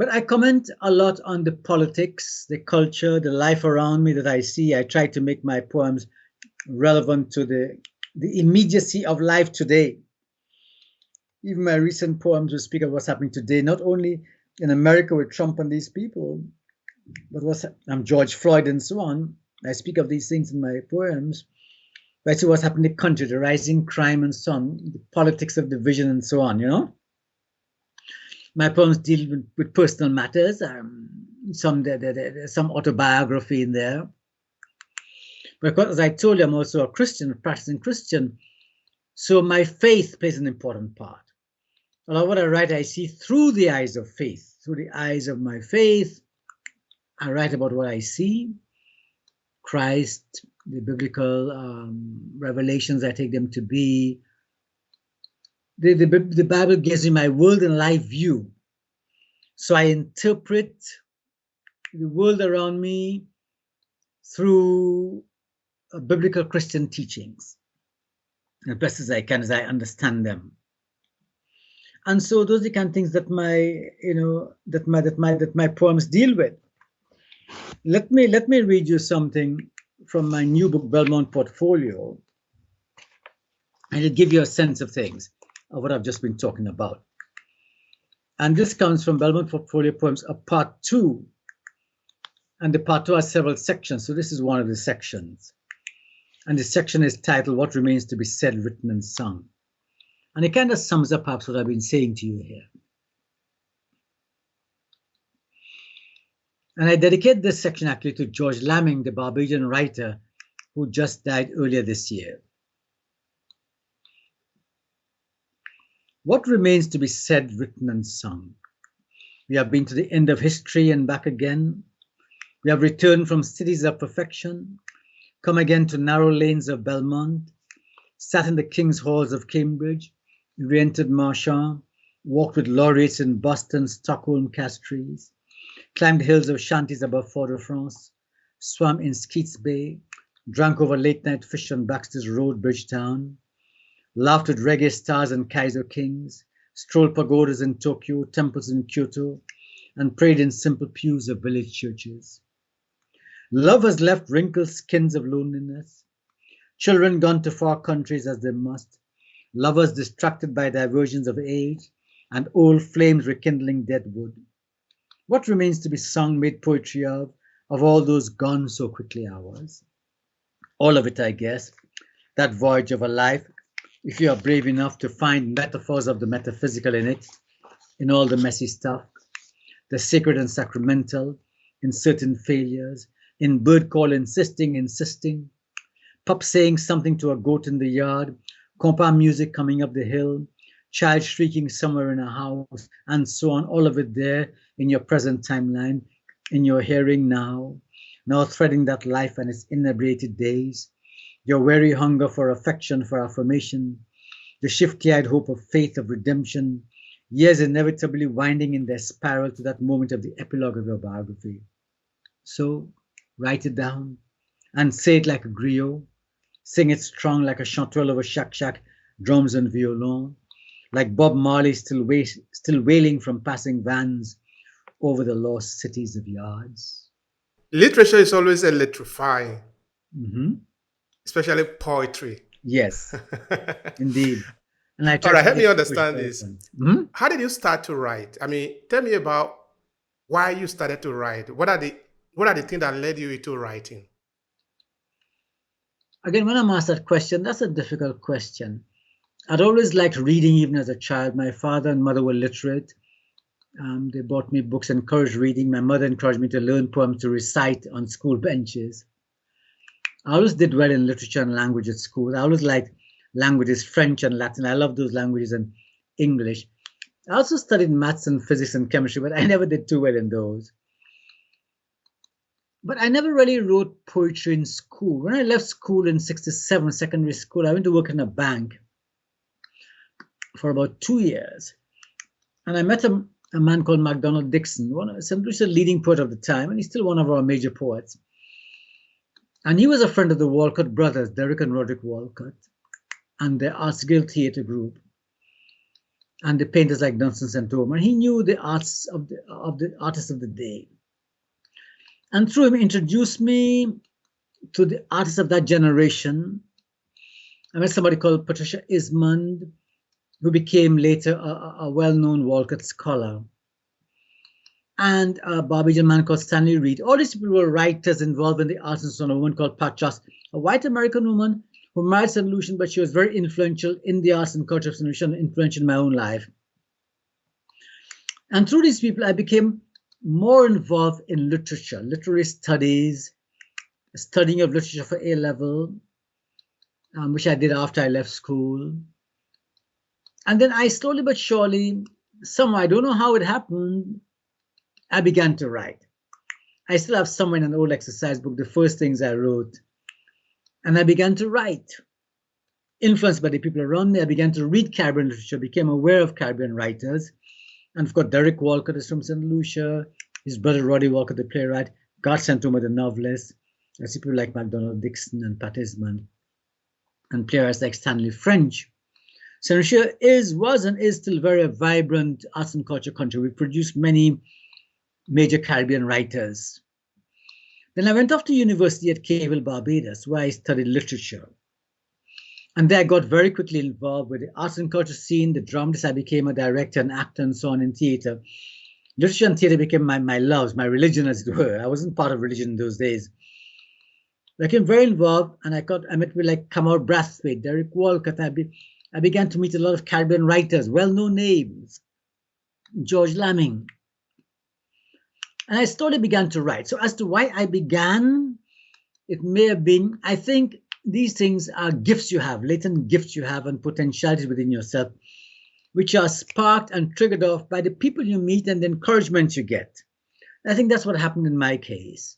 But I comment a lot on the politics, the culture, the life around me that I see. I try to make my poems relevant to the immediacy of life today. Even my recent poems will speak of what's happening today, not only in America with Trump and these people, but I'm George Floyd and so on. I speak of these things in my poems. But I see what's happening in the country, the rising crime and so on, the politics of division and so on, you know. My poems deal with personal matters. There's some autobiography in there. Because as I told you, I'm also a Christian, a practicing Christian. So my faith plays an important part. A lot of what I write, I see through the eyes of faith, through the eyes of my faith. I write about what I see, Christ, the biblical revelations, I take them to be. The Bible gives me my world and life view. So I interpret the world around me through biblical Christian teachings, as best as I can, as I understand them. And so those are the kind of things that my poems deal with. Let me read you something from my new book, Belmont Portfolio, and it'll give you a sense of things, of what I've just been talking about. And this comes from Belmont Portfolio Poems, a part 2. And the part 2 has several sections, so this is one of the sections. And the section is titled, What Remains to be Said, Written and Sung. And it kind of sums up perhaps what I've been saying to you here. And I dedicate this section actually to George Lamming, the Barbadian writer who just died earlier this year. What remains to be said, written and sung? We have been to the end of history and back again. We have returned from cities of perfection, come again to narrow lanes of Belmont, sat in the King's Halls of Cambridge, re-entered Marchand, walked with laureates in Boston, Stockholm, Castries, climbed hills of shanties above Fort-de-France, swam in Skeets Bay, drank over late-night fish on Baxter's Road, Bridgetown, laughed with reggae stars and Kaiser kings, strolled pagodas in Tokyo, temples in Kyoto, and prayed in simple pews of village churches. Love has left wrinkled skins of loneliness, children gone to far countries as they must, lovers distracted by diversions of age, and old flames rekindling dead wood. What remains to be sung, made poetry of all those gone so quickly hours? All of it, I guess, that voyage of a life, if you are brave enough to find metaphors of the metaphysical in it, in all the messy stuff, the sacred and sacramental, in certain failures, in bird call insisting, pup saying something to a goat in the yard, compa music coming up the hill, child shrieking somewhere in a house, and so on, all of it there in your present timeline, in your hearing now threading that life and its inebriated days, your weary hunger for affection, for affirmation, the shifty-eyed hope of faith, of redemption, years inevitably winding in their spiral to that moment of the epilogue of your biography. So write it down and say it like a griot, sing it strong like a chanterelle over shack, drums and violon, like Bob Marley still wailing from passing vans over the lost cities of yards. Literature is always electrifying, especially poetry. Yes, indeed. And I try All right, to help me give understand this. How did you start to write? I mean, tell me about why you started to write. What are the things that led you into writing? Again, when I'm asked that question, that's a difficult question. I'd always liked reading even as a child. My father and mother were literate. They bought me books, encouraged reading. My mother encouraged me to learn poems to recite on school benches. I always did well in literature and language at school. I always liked languages, French and Latin. I love those languages, and English. I also studied maths and physics and chemistry, but I never did too well in those. But I never really wrote poetry in school. When I left school in 67, secondary school, I went to work in a bank for about 2 years. And I met a man called MacDonald Dixon, one of St. Lucia's leading poet of the time, and he's still one of our major poets. And he was a friend of the Walcott brothers, Derek and Roderick Walcott, and their Arts Guild Theatre group. and the painters like Dunstan St. Omer. He knew the arts of the artists of the day. And through him introduced me to the artists of that generation. I met somebody called Patricia Ismond, who became later a well-known Walcott scholar. And a Barbadian man called Stanley Reed. All these people were writers involved in the arts and so on. A woman called Pat Joss, a white American woman who married St. Lucian, but she was very influential in the arts and culture of St. Lucian, influential in my own life. And through these people, I became more involved in literature, literary studies, studying of literature for A-level, which I did after I left school. And then I slowly but surely, somehow, I don't know how it happened, I began to write. I still have somewhere in an old exercise book the first things I wrote. And I began to write. Influenced by the people around me, I began to read Caribbean literature, became aware of Caribbean writers. And of course, Derek Walcott is from St. Lucia, his brother Roddy Walcott, the playwright, Garth St. Omer, the novelist. I see people like MacDonald Dixon and Pat Isman, and playwrights like Stanley French. St. Lucia was and is still very vibrant arts and culture country. We produce many major Caribbean writers. Then I went off to university at Cable, Barbados, where I studied literature. And there I got very quickly involved with the arts and culture scene, the dramatist. I became a director and actor and so on in theater. Literature and theater became my loves, my religion, as it were. I wasn't part of religion in those days. I became very involved, and I met with like Kamau Brathwaite, Derek Walcott. I began to meet a lot of Caribbean writers, well-known names, George Lamming. And I slowly began to write. So as to why I began, it may have been, I think these things are gifts you have, latent gifts you have and potentialities within yourself, which are sparked and triggered off by the people you meet and the encouragement you get. I think that's what happened in my case.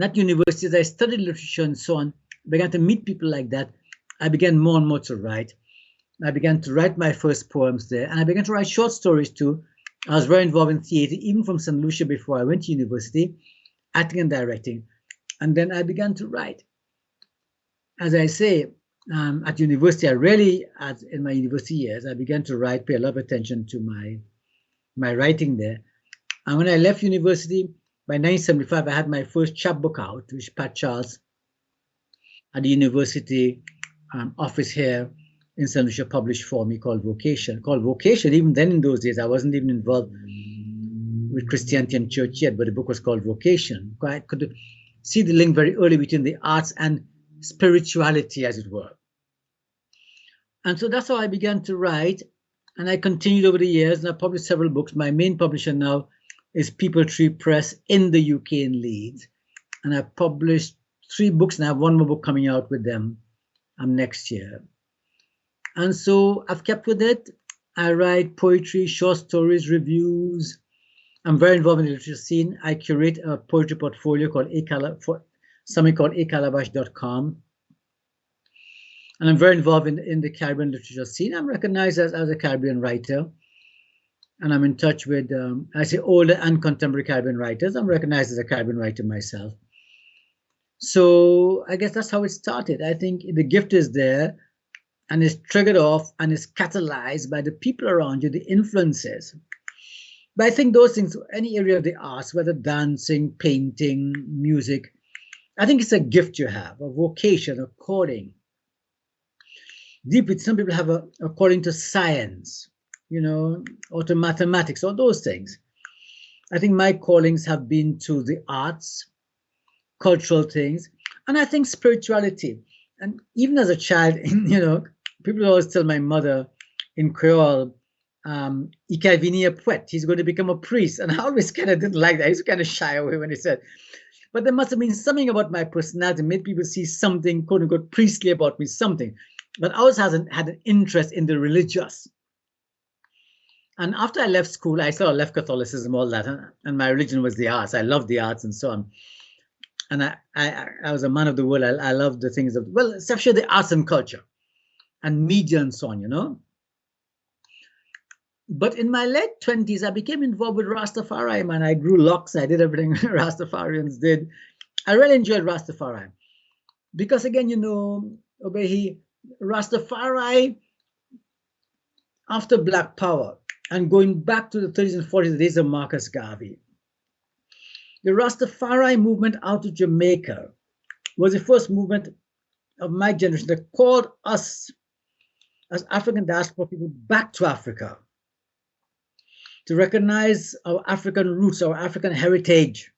At universities, I studied literature and so on, began to meet people like that. I began more and more to write. I began to write my first poems there, and I began to write short stories too. I was very involved in theater, even from St. Lucia before I went to university, acting and directing. And then I began to write. As I say, at university, I really, in my university years, I began to write, pay a lot of attention to my writing there. And when I left university, by 1975, I had my first chapbook out, which Pat Charles at the university office here in St. Lucia published for me, called Vocation. Even then in those days, I wasn't even involved with Christianity and church yet, but the book was called Vocation. I could see the link very early between the arts and spirituality, as it were. And so that's how I began to write, and I continued over the years, and I published several books. My main publisher now is People Tree Press in the UK in Leeds, and I published 3 books, and I have 1 more book coming out with them next year. And so I've kept with it. I write poetry, short stories, reviews. I'm very involved in the literature scene. I curate a poetry portfolio called something called acalabash.com. And I'm very involved in the Caribbean literature scene. I'm recognized as a Caribbean writer. And I'm in touch with, I say, older and contemporary Caribbean writers. I'm recognized as a Caribbean writer myself. So I guess that's how it started. I think the gift is there, and is triggered off and is catalyzed by the people around you, the influences. But I think those things, any area of the arts, whether dancing, painting, music, I think it's a gift you have, a vocation, a calling. Deep, some people have a calling to science, or to mathematics, or those things. I think my callings have been to the arts, cultural things, and I think spirituality. And even as a child, people always tell my mother in Creole, he's going to become a priest. And I always kind of didn't like that. I used to kind of shy away when he said, but there must have been something about my personality, made people see something, quote unquote, priestly about me, something. But I always had an interest in the religious. And after I left school, I sort of left Catholicism, all that, and my religion was the arts. I loved the arts and so on. And I was a man of the world. I loved the things of, well, especially the arts and culture and media and so on, But in my late 20s, I became involved with Rastafari, man. I grew locks. I did everything Rastafarians did. I really enjoyed Rastafari. Because again, Obehi, Rastafari after Black Power and going back to the 30s and 40s, the days of Marcus Garvey, the Rastafari movement out of Jamaica was the first movement of my generation that called us as African diaspora people back to Africa, to recognize our African roots, our African heritage,